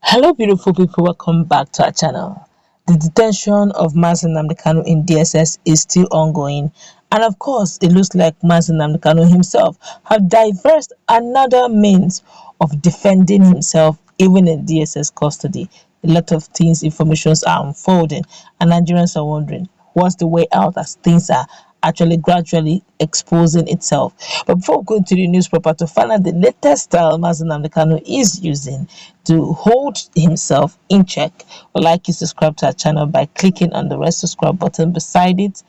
Hello, beautiful people. Welcome back to our channel. The detention of Mazi Nnamdi Kanu in DSS is still ongoing, and of course, it looks like Mazi Nnamdi Kanu himself have diversed another means of defending himself, even in DSS custody. A lot of things, informations are unfolding, and Nigerians are wondering what's the way out as things are actually gradually exposing itself. But before we go into the news proper to find out the latest style Mazi Nnamdi Kanu is using to hold himself in check, would like you to subscribe to our channel by clicking on the red subscribe button beside it.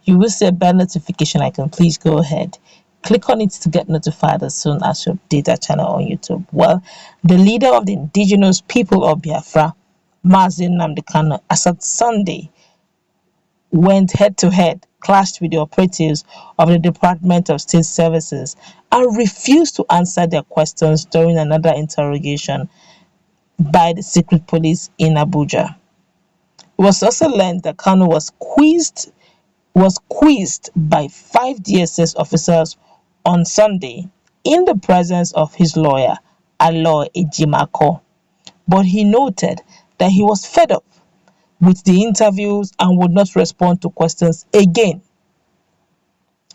You will see a bell notification icon. Please go ahead. Click on it to get notified as soon as you update our channel on YouTube. Well, the leader of the indigenous people of Biafra, Mazi Nnamdi Kanu, as at Sunday, went head to head, clashed with the operatives of the Department of State Services, and refused to answer their questions during another interrogation by the secret police in Abuja. It was also learned that Kanu was quizzed by five DSS officers on Sunday in the presence of his lawyer, Aloy Ejimako. But he noted that he was fed up with the interviews and would not respond to questions again.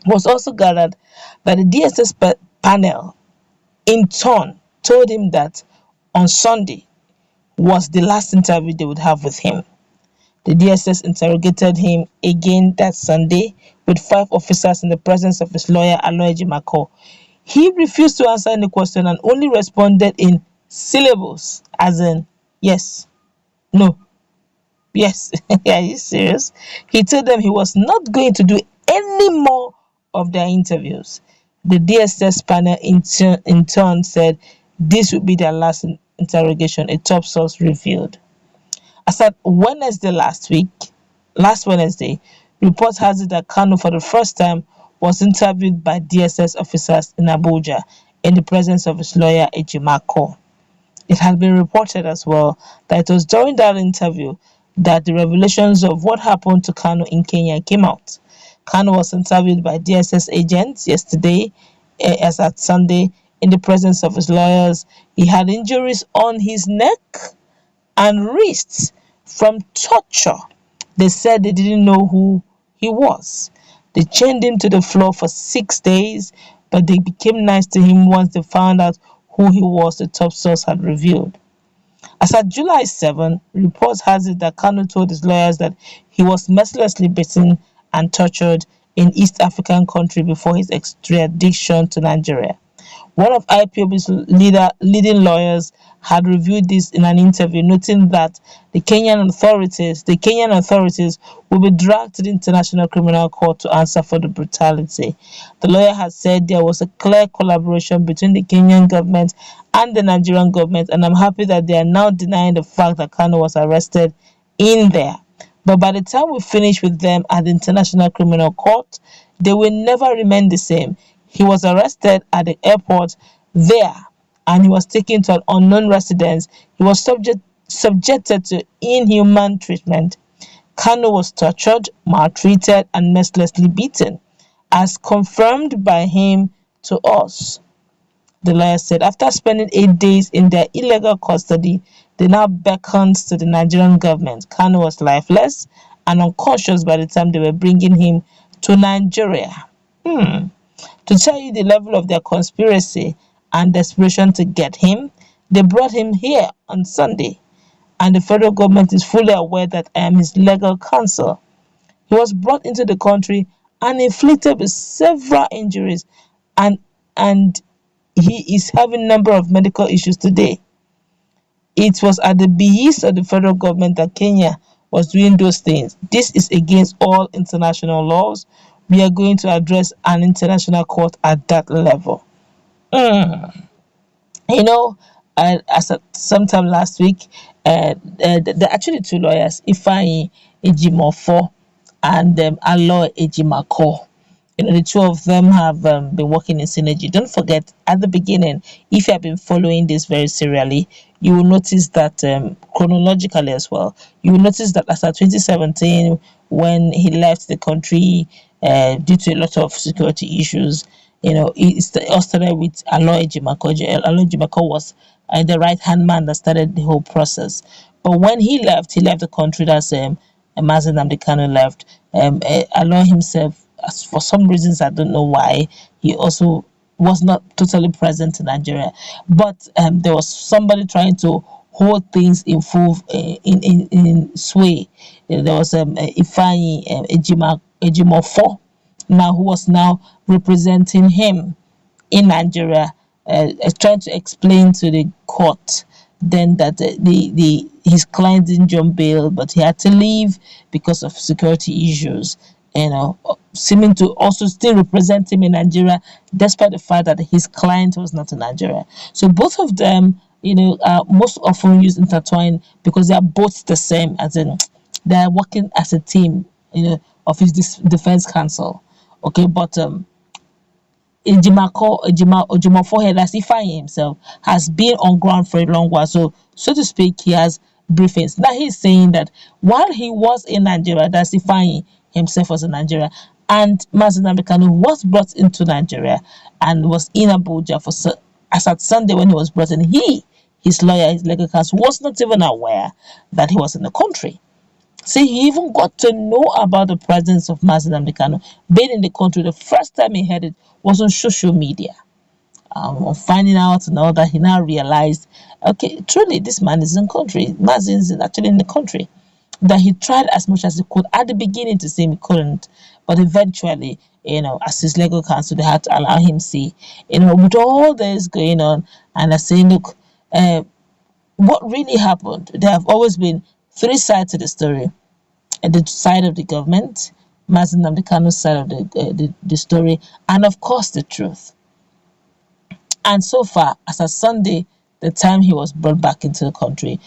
It was also gathered that the DSS panel in turn told him that on Sunday was the last interview they would have with him. The DSS interrogated him again that Sunday with five officers in the presence of his lawyer, Aloy Ejimako. He refused to answer any question and only responded in syllables, as in yes, no, yes. Are you serious? He told them he was not going to do any more of their interviews. The DSS panel in turn said this would be their last interrogation, a top source revealed. As at last Wednesday, reports has it that Kanu for the first time was interviewed by DSS officers in Abuja in the presence of his lawyer Ejimako. It has been reported as well that it was during that interview that the revelations of what happened to Kanu in Kenya came out. Kanu was interviewed by DSS agents yesterday, as at Sunday, in the presence of his lawyers. He had injuries on his neck and wrists from torture. They said they didn't know who he was. They chained him to the floor for 6 days, but they became nice to him once they found out who he was, the top source had revealed. As at July 7, reports has it that Kanu told his lawyers that he was mercilessly beaten and tortured in East African country before his extradition to Nigeria. One of IPOB's leading lawyers had reviewed this in an interview, noting that the Kenyan authorities will be dragged to the International Criminal Court to answer for the brutality. The lawyer had said there was a clear collaboration between the Kenyan government and the Nigerian government, and I'm happy that they are now denying the fact that Kanu was arrested in there. But by the time we finish with them at the International Criminal Court, they will never remain the same. He was arrested at the airport there and he was taken to an unknown residence. He was subjected to inhuman treatment. Kanu was tortured, maltreated, and mercilessly beaten, as confirmed by him to us. The lawyer said after spending 8 days in their illegal custody, they now beckoned to the Nigerian government. Kanu was lifeless and unconscious by the time they were bringing him to Nigeria. To tell you the level of their conspiracy and desperation to get him, they brought him here on Sunday, and the federal government is fully aware that I am his legal counsel. He was brought into the country and inflicted with several injuries, and and he is having a number of medical issues today. It was at the behest of the federal government that Kenya was doing those things. This is against all international laws. We are going to address an international court at that level. Mm. You know, as at sometime last week, the actually two lawyers, Ifeanyi Ejimofo and Aloy Ejimako. The two of them have been working in synergy. Don't forget, at the beginning, if you have been following this very serially, you will notice that chronologically as well, you will notice that as of 2017, when he left the country due to a lot of security issues, It all started with Aloy Ejimako. Aloy Ejimako was the right hand man that started the whole process. But when he left the country. That's Mazen Nnamdi Kanu left. Aloy himself, for some reasons I don't know why, he also was not totally present in Nigeria. But there was somebody trying to hold things in full in sway. There was Ifeanyi Ejimofo, now who was now representing him in Nigeria, trying to explain to the court then that the his client didn't jump bail, but he had to leave because of security issues. Seeming to also still represent him in Nigeria, despite the fact that his client was not in Nigeria. So both of them, are most often used intertwined because they are both the same, as in they are working as a team, of his defense counsel. Okay, but Ejimofo head, as Ifeanyi himself, has been on ground for a long while. So to speak, he has briefings. Now he's saying that while he was in Nigeria, that's Ifeanyi himself was in Nigeria, and Mazen Nnamdi Kanu was brought into Nigeria and was in Abuja as at Sunday when he was brought in. His lawyer, his legal counsel, was not even aware that he was in the country. See, he even got to know about the presence of Mazen Nnamdi Kanu being in the country. The first time he heard it was on social media. On finding out and all that, he now realized, okay, truly, this man is in country. Mazen is actually in the country. That he tried as much as he could at the beginning to say he couldn't, but eventually, as his legal counsel, they had to allow him see, with all this going on, and I say, look, what really happened? There have always been three sides to the story: the side of the government, Mazen Nnamdi Kanu's side of the story, and of course the truth. And so far, as of Sunday, the time he was brought back into the country,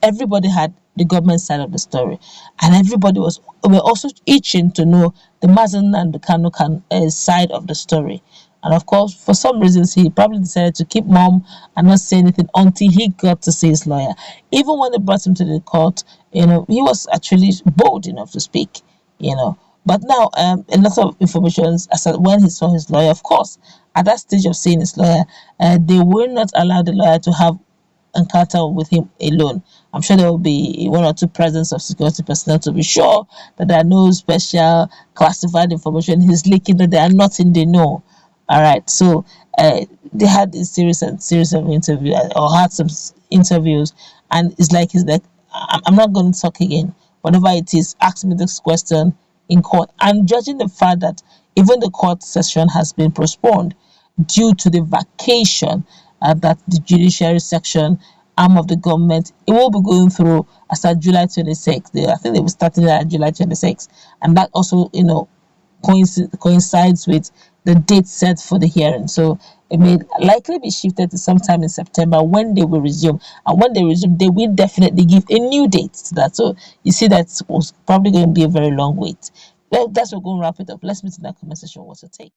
everybody had the government side of the story, and everybody were also itching to know the Mazen and the Kanu side of the story. And of course, for some reasons, he probably decided to keep mum and not say anything until he got to see his lawyer. Even when they brought him to the court, he was actually bold enough to speak, But now, a lot of information as when he saw his lawyer, of course, at that stage of seeing his lawyer, they will not allow the lawyer to have encounter with him alone. I'm sure there will be one or two presence of security personnel to be sure that there are no special classified information he's leaking, that they are not in the know. All right, so they had a series of interviews, or had some interviews, and he's like, I'm not going to talk again. Whatever it is, ask me this question in court. And judging the fact that even the court session has been postponed due to the vacation that the judiciary section arm of the government, it will be going through as at July 26th. I think they will start it at July 26th, and that also coincides with the date set for the hearing. So it may likely be shifted to sometime in September when they will resume. And when they resume, they will definitely give a new date to that. So you see, that was probably going to be a very long wait. Well, that's what we're going to wrap it up. Let's meet in that comment section. What's your take?